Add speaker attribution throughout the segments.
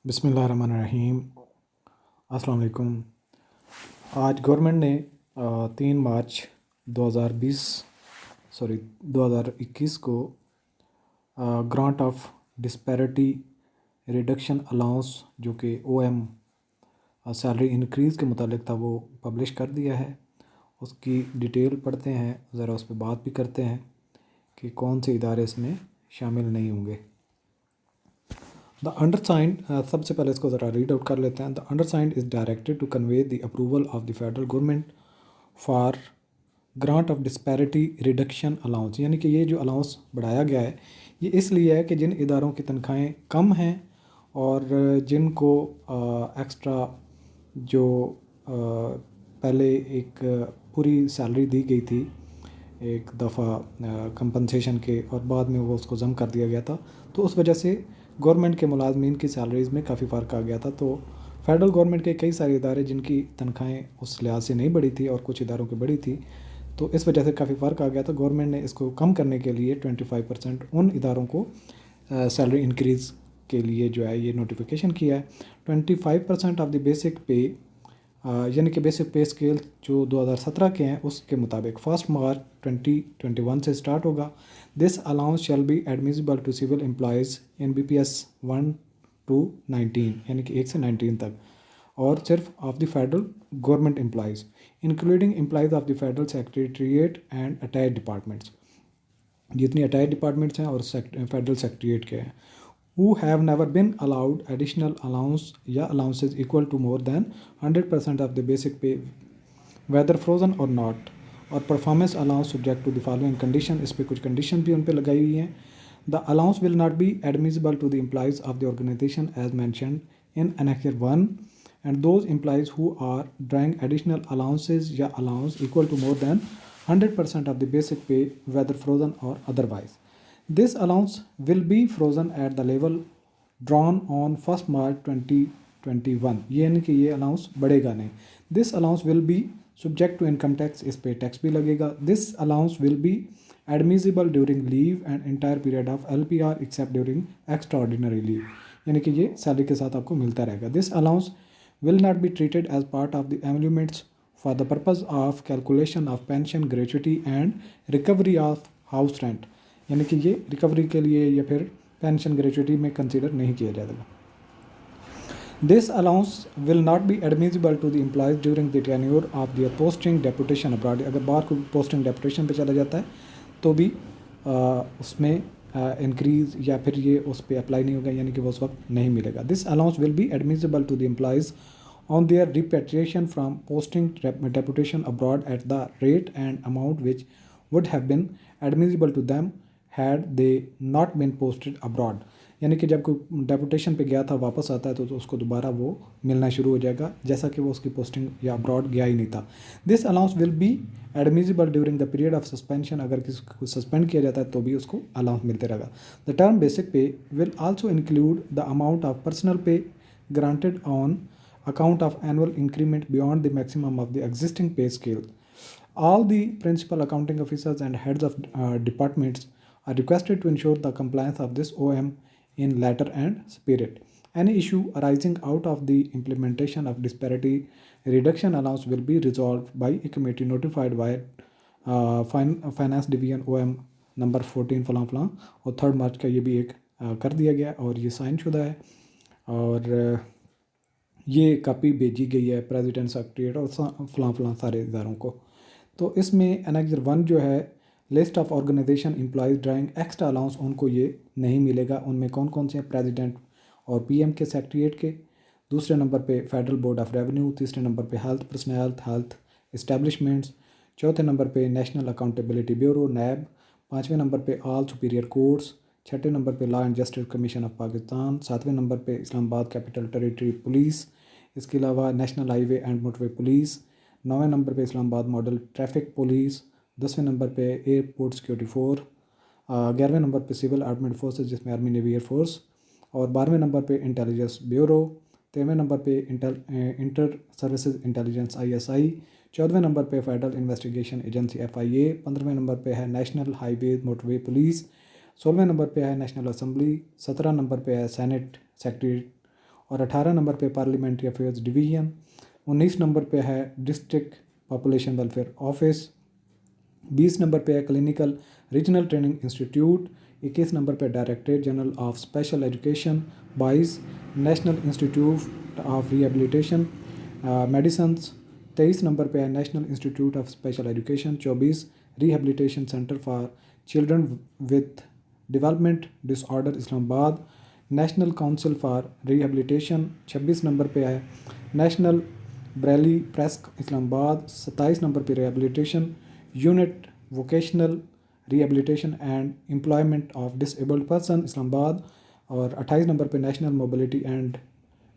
Speaker 1: बिस्मिल्लाहिर्रहमानिर्रहीम। अस्सलाम वालेकुम। आज गवर्नमेंट ने 3 मार्च 2020 सॉरी 2021 को grant of disparity reduction allowance जो कि OM सैलरी इंक्रीज़ के मुतालिक था वो पब्लिश कर दिया है। उसकी डिटेल पढ़ते हैं, ज़रा उस पर बात भी करते हैं कि कौन से इदारे इसमें शामिल नहीं होंगे। द अंडरसाइंड सबसे पहले इसको ज़रा रीड आउट कर लेते हैं। The undersigned is directed to convey the approval of the federal government for grant of disparity reduction allowance, यानी कि ये जो अलाउंस बढ़ाया गया है ये इसलिए है कि जिन इदारों की तनख्वाहें कम हैं और जिनको एक्स्ट्रा जो पहले एक पूरी सैलरी दी गई थी एक दफ़ा कंपनसेशन के और बाद में वो उसको ज़म कर दिया गया था, तो उस वजह से गवर्नमेंट के मुलाजमीन की सैलरीज़ में काफ़ी फ़र्क आ गया था। तो फेडरल गवर्नमेंट के कई सारे इदारे जिनकी तनख्वाहें उस लिहाज से नहीं बढ़ी थी और कुछ इदारों की बढ़ी थी, तो इस वजह से काफ़ी फ़र्क आ गया था। गवर्नमेंट ने इसको कम करने के लिए 25% उन इदारों को सैलरी इंक्रीज़ के लिए जो है ये नोटिफिकेशन किया है। 25% ऑफ द बेसिक पे यानी कि बेसिक पे स्केल जो 2017 के हैं उसके मुताबिक 1 मार्च 2021 से स्टार्ट होगा। This allowance shall be admissible to civil employees in BPS 1 to 19, यानी कि 1 से 19 तक, और सिर्फ of the federal government employees including employees of the federal secretariat and attach departments, जितनी अटैच डिपार्टमेंट्स हैं और फेडरल सेक्रेटरीट के हैं, who have never been allowed additional allowance या allowances equal to more than 100% of the basic pay whether frozen or not, और performance allowance subject to the following condition, इस पर कुछ condition भी उन पर लगाई हुई हैं। The allowance will not be admissible to the employees of the organization as mentioned in Annexure 1 and those employees who are drawing additional allowances या allowance equal to more than 100% of the basic pay whether frozen और otherwise. This allowance will be frozen at the level drawn on 1 March 2021, ये यानी कि ये allowance बढ़ेगा नहीं। This allowance will be subject to income tax, इस पे tax भी लगेगा। This allowance will be admissible during leave and entire period of LPR except during extraordinary leave, यानी कि ये सैलरी के साथ आपको मिलता रहेगा। This allowance will not be treated as part of the emoluments for the purpose of calculation of pension, gratuity and recovery of house rent, यानी कि ये रिकवरी के लिए या फिर पेंशन ग्रेचुइटी में कंसिडर नहीं किया जाएगा। This allowance will not be admissible to the employees during the tenure of their posting deputation abroad, अगर बाहर को पोस्टिंग डेपुटेशन पे चला जाता है तो भी उसमें इंक्रीज़ या फिर ये उस पर अप्लाई नहीं होगा, यानी कि वो उस वक्त नहीं मिलेगा। This allowance will be admissible to the employees on their repatriation from posting deputation abroad at the rate and amount which would have been admissible to them had they not been posted abroad, यानी कि जब कोई deputation पे गया था वापस आता है तो उसको दोबारा वो मिलना शुरू हो जाएगा जैसा कि वो उसकी पोस्टिंग या अब्रॉड गया ही नहीं था। This allowance will be admissible during the period of suspension, अगर किसी को सस्पेंड किया जाता है तो भी उसको अलाउंस मिलते रहेगा। The term basic pay will also include the amount of personal pay granted on account of annual increment beyond the maximum of the existing pay scale. All the principal accounting officers and heads of departments are requested to ensure the compliance of this OM in letter and spirit. Any issue arising out of the implementation of disparity reduction allowance will be resolved by a committee notified by Finance Division OM number 14 फलां फलां, और 3 मार्च का ये भी एक कर दिया गया और ये साइन शुदा है और ये कापी भेजी गई है प्रेसिडेंट सेक्रेटरीट और फलां फलां सारे इदारों को। तो इसमें Annexure 1 जो है list of organisation employees drawing extra allowance, उनको ये नहीं मिलेगा। उनमें कौन कौन से हैं? प्रेसिडेंट और PM के सेक्रेटरीट के, दूसरे नंबर पे फेडरल बोर्ड ऑफ रेवेन्यू, तीसरे नंबर पे हेल्थ पर्सनल हेल्थ इस्टेब्लिशमेंट्स, चौथे नंबर पे नेशनल अकाउंटेबिलिटी ब्यूरो NAB, पाँचवें नंबर पे ऑल सुपीरियर कोर्ट्स, छठे नंबर पे law and justice commission of Pakistan, सातवें नंबर पे इस्लामाबाद कैपिटल टेरिटरी पुलिस, इसके अलावा national highway and motorway police, 9वें नंबर पे इस्लामाबाद मॉडल ट्रैफिक पुलिस, 10वें नंबर पे एयरपोर्ट सिक्योरिटी फोर्स, 11वें नंबर पे सिविल आर्मड फोर्सेस जिसमें आर्मी नेवी एयरफोर्स, और 12वें नंबर पे इंटेलिजेंस ब्यूरो, 13वें नंबर पे इंटर सर्विसेज इंटेलिजेंस ISI, 14वें नंबर पे फेडरल इन्वेस्टिगेशन एजेंसी FIA, 15वें नंबर पे है नेशनल हाईवे मोटरवे पुलिस, 16वें नंबर पे है नेशनल असम्बली, 17 नंबर पे है सेनेट सेक्रेटरी, और 18 नंबर पे पार्लियामेंट्री अफेयर्स डिवीज़न, 19 नंबर पे है district population welfare office, 20 number पे है clinical regional training institute, 21 number पे directorate general of special education, 22 national institute of rehabilitation medicines, 23 number पे है national institute of special education, 24 rehabilitation centre for children with development disorder Islamabad, national council for rehabilitation, 26 number पे है national Braille press Islamabad, 27 number पे rehabilitation unit vocational rehabilitation and employment of disabled person Islamabad, और 28 number पे national mobility and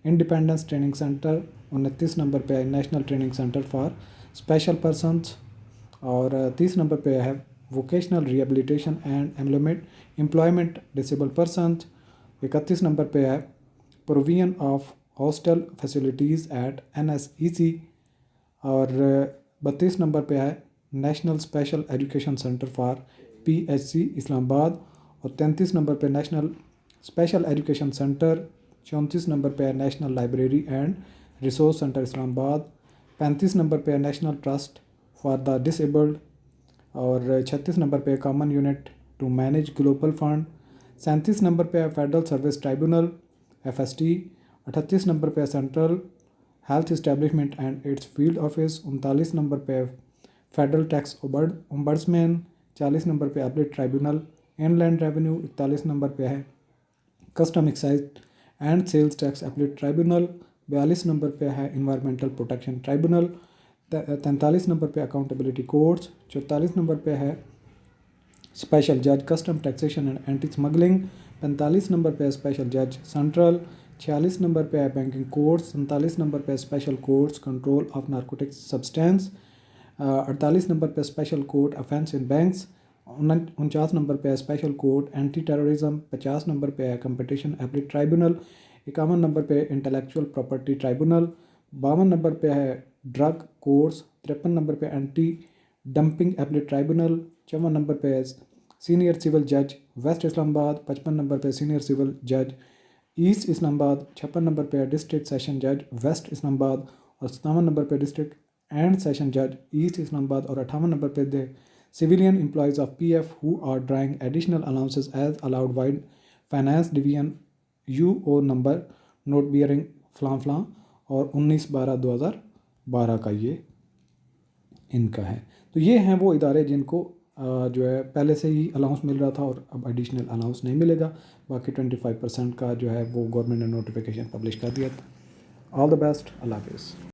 Speaker 1: independence training centre, 29 number पे है national training centre for special persons, और 30 number पे है vocational rehabilitation and employment disable person, 31 number पे है provision of hostel facilities at NSEC, और 32 नंबर पे है national special education centre for PHC Islamabad, और 33 नंबर पे national special education centre, 34 number पे है national library and resource centre Islamabad, 35 number पे है national trust for the disabled, और 36 नंबर पे common unit to manage global fund, 37 number पे है federal service tribunal FST, 38 number पे है central health establishment and its field office, 39 number पे है फेडरल टैक्स ओम्बड्समैन, 40 नंबर पे appellate tribunal inland revenue, 41 number पे है custom excise and sales tax appellate tribunal, 42 number पे है इन्वायरमेंटल प्रोटेक्शन ट्राइब्यूनल, 43 नंबर पे अकाउंटेबिलिटी कोर्ट्स, 44 नंबर पे है स्पेशल जज custom taxation and anti smuggling, 45 number पे है स्पेशल जज सेंट्रल, 46 नंबर पे है बैंकिंग कोर्ट्स, 47 नंबर पे special courts control of narcotics substance, 48 number पे स्पेशल कोर्ट अफेंस इन बैंक्स, 49 नंबर पे है special court anti terrorism, 50 number पे है कंपटीशन एपीलेट ट्राइब्यूनल, 51 नंबर पे इंटेलेक्चुअल प्रॉपर्टी ट्राइब्यूनल, 52 नंबर पे है ड्रग कोर्ट्स, 53 नंबर पे anti dumping appellate tribunal, 54 number पे है सीनियर सिविल जज वेस्ट इस्लामाबाद, 55 नंबर पे सीनियर सिविल जज ईस्ट इस्लामाबाद, 56 नंबर पे डिस्ट्रिक्ट सेशन जज वेस्ट इस्लामाबाद, और 57 नंबर पे डिस्ट्रिक्ट एंड सेशन जज ईस्ट इस्लामाबाद, और 58 नंबर पे the civilian employees of PF who are drawing additional allowances as allowed vide finance division UO number note bearing फ्लां फ्लां, और 19/12/2012 का ये इनका है। तो ये हैं वो इदारे जिनको जो है पहले से ही अलाउंस मिल रहा था और अब एडिशनल अलाउंस नहीं मिलेगा। बाकी 25% का जो है वो गवर्नमेंट ने नोटिफिकेशन पब्लिश कर दिया था। ऑल द बेस्ट, अल्लाह हाफिज़।